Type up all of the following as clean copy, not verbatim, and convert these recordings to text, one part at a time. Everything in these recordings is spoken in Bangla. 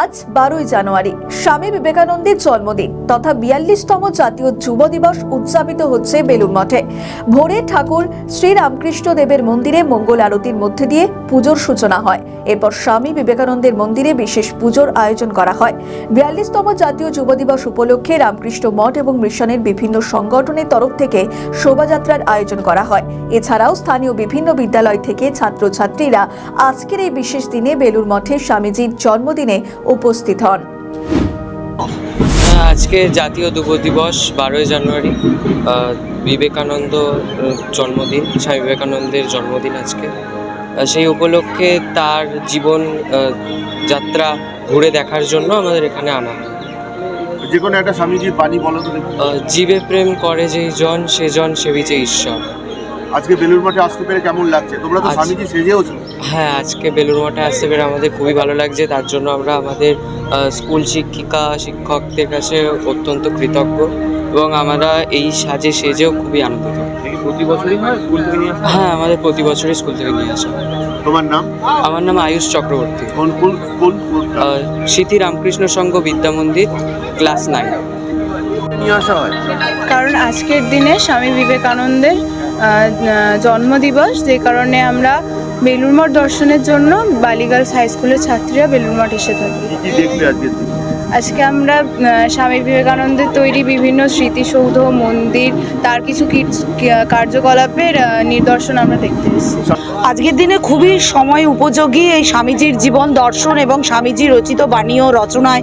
আজ 12ই জানুয়ারি স্বামী বিবেকানন্দের জন্মদিন তথা 42তম জাতীয় যুব দিবস উদযাপিত হচ্ছে বেলুড় মঠে। ভোরে ঠাকুর শ্রী রামকৃষ্ণ দেবের মন্দিরে মঙ্গল আরতির মধ্যে দিয়ে পুজোর সূচনা হয়। এরপর স্বামী বিবেকানন্দের মন্দিরে বিশেষ পুজোর আয়োজন করা হয়। 42তম জাতীয় যুব দিবস উপলক্ষে রামকৃষ্ণ মঠ এবং মিশনের বিভিন্ন সংগঠনের তরফ থেকে শোভাযাত্রার আয়োজন করা হয়। এছাড়াও স্থানীয় বিভিন্ন বিদ্যালয় থেকে ছাত্রছাত্রীরা আজকের এই বিশেষ দিনে বেলুড় মঠে স্বামীজির জন্মদিনে উপস্থিত হন। আজকে জাতীয় যুব দিবস 12ই জানুয়ারি, বিবেকানন্দ জন্মদিন, স্বামী বিবেকানন্দের জন্মদিন আজকে। সেই উপলক্ষে তার জীবন যাত্রা ঘুরে দেখার জন্য আমাদের এখানে আনা হয়। যে কোনো একটা স্বামীজির বাণী বলো তো। জীবে প্রেম করে যেই জন সে জন সেবিছে ঈশ্বর। আজকে বেলুড় মঠে আসতে পেরে কেমন লাগছে? তোমরা তো স্বামীজি সেজেওছো। হ্যাঁ, আজকে বেলুড় মঠে আসতে পেরে আমাদের খুবই ভালো লাগছে। তার জন্য আমরা আমাদের স্কুল শিক্ষিকা শিক্ষকদের কাছে অত্যন্ত কৃতজ্ঞ এবং আমরা এই সাজে সেজেও খুবই আনন্দিত। প্রতি বছরই হয় স্কুল থেকে নিয়ে আসা? হ্যাঁ, আমাদের প্রতি বছরই স্কুল থেকে নিয়ে আসা। তোমার নাম? আমার নাম আয়ুষ চক্রবর্তী। কোন স্কুল? সিথি রামকৃষ্ণ সংঘ বিদ্যা মন্দির, ক্লাস 9 নিয়ে আসা হয়। কারণ আজকের দিনে স্বামী বিবেকানন্দের জন্মদিবস, যে কারণে আমরা বেলুড় মঠ দর্শনের জন্য বালিগার্লস হাই স্কুলের ছাত্রীরা বেলুড় মঠ এসে থাকি। কি দেখবে আজকে? আজকে আমরা স্বামী বিবেকানন্দের তৈরি বিভিন্ন স্মৃতিসৌধ, মন্দির, তার কিছু কার্যকলাপের নিদর্শন আমরা দেখতে এসেছি। আজকের দিনে খুবই সময় উপযোগী এই স্বামীজির জীবন দর্শন এবং স্বামীজি রচিত বাণী ও রচনায়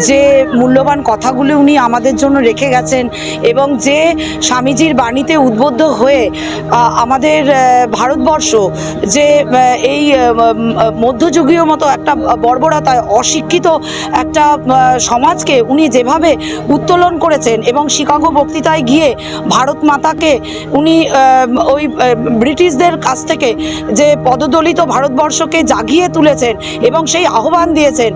যে মূল্যবান কথাগুলি উনি আমাদের জন্য রেখে গেছেন এবং যে স্বামীজির বাণীতে উদ্বুদ্ধ হয়ে আমাদের ভারতবর্ষ যে এই মধ্যযুগীয় মতো একটা বর্বরতায় অশিক্ষিত একটা সমাজকে উনি যেভাবে উত্তোলন করেছেন এবং শিকাগো বক্তৃতায় গিয়ে ভারত মাতাকে উনি ওই ব্রিটিশদের কাছ থেকে যে পদদলিত ভারতবর্ষকে জাগিয়ে তুলেছেন এবং সেই আহ্বান দিয়েছেন,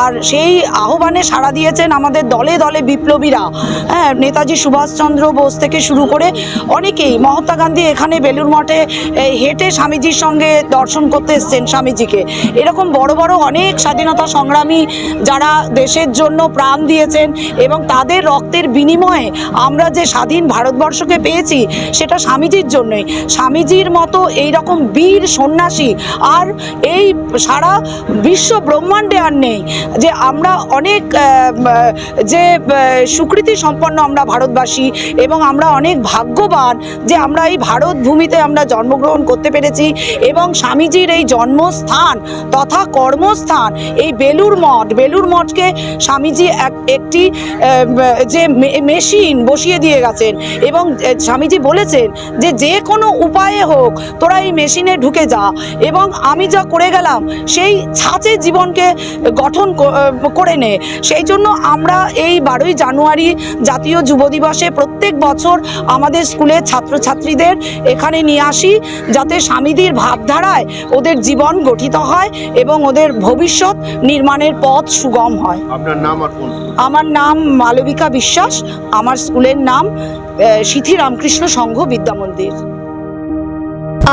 আর সেই আহ্বানে সাড়া দিয়েছেন আমাদের দলে দলে বিপ্লবীরা। হ্যাঁ, নেতাজি সুভাষচন্দ্র বোস থেকে শুরু করে অনেকেই, মহাত্মা গান্ধী এখানে বেলুড় মঠে হেঁটে স্বামীজির সঙ্গে দর্শন করতে এসছেন স্বামীজিকে। এরকম বড় বড় অনেক স্বাধীনতা সংগ্রামী যারা দেশের জন্য প্রাণ দিয়েছেন এবং তাদের রক্তের বিনিময়ে আমরা যে স্বাধীন ভারতবর্ষকে পেয়েছি সেটা স্বামীজির জন্যই। স্বামীজির মতো এইরকম বীর সন্ন্যাসী আর এই সারা বিশ্ব ব্রহ্মাণ্ডে আর নেই। যে আমরা অনেক যে সুকৃতি সম্পন্ন আমরা ভারতবাসী এবং আমরা অনেক ভাগ্যবান যে আমরা এই ভারত ভূমিতে আমরা জন্মগ্রহণ করতে পেরেছি এবং স্বামীজির এই জন্মস্থান তথা কর্মস্থান এই বেলুড় মঠ, বেলুড় মঠকে স্বামীজি একটি যে মেশিন বসিয়ে দিয়ে গেছেন এবং স্বামীজি বলেছেন যে যে কোনো উপায়ে হোক তোরা এই মেশিনে ঢুকে যা এবং আমি যা করে গেলাম সেই ছাঁচে জীবনকে গঠন করে নে। সেই জন্য আমরা এই 12ই জানুয়ারি জাতীয় যুব দিবসে প্রত্যেক বছর আমাদের স্কুলের ছাত্রছাত্রীদের এখানে নিয়ে আসি যাতে স্বামীজির ভাবধারায় ওদের জীবন গঠিত হয় এবং ওদের ভবিষ্যৎ নির্মাণের পথ সুগম হয়। আপনার নাম আর কোন? আমার নাম মালবিকা বিশ্বাস। আমার স্কুলের নাম সিথি রামকৃষ্ণ সংঘ বিদ্যা মন্দির।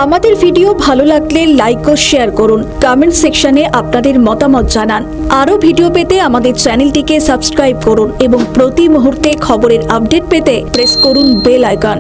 আমাদের ভিডিও ভালো লাগলে লাইক ও শেয়ার করুন, কমেন্ট সেকশনে আপনাদের মতামত জানান। আরও ভিডিও পেতে আমাদের চ্যানেলটিকে সাবস্ক্রাইব করুন এবং প্রতি মুহূর্তে খবরের আপডেট পেতে প্রেস করুন বেল আইকন।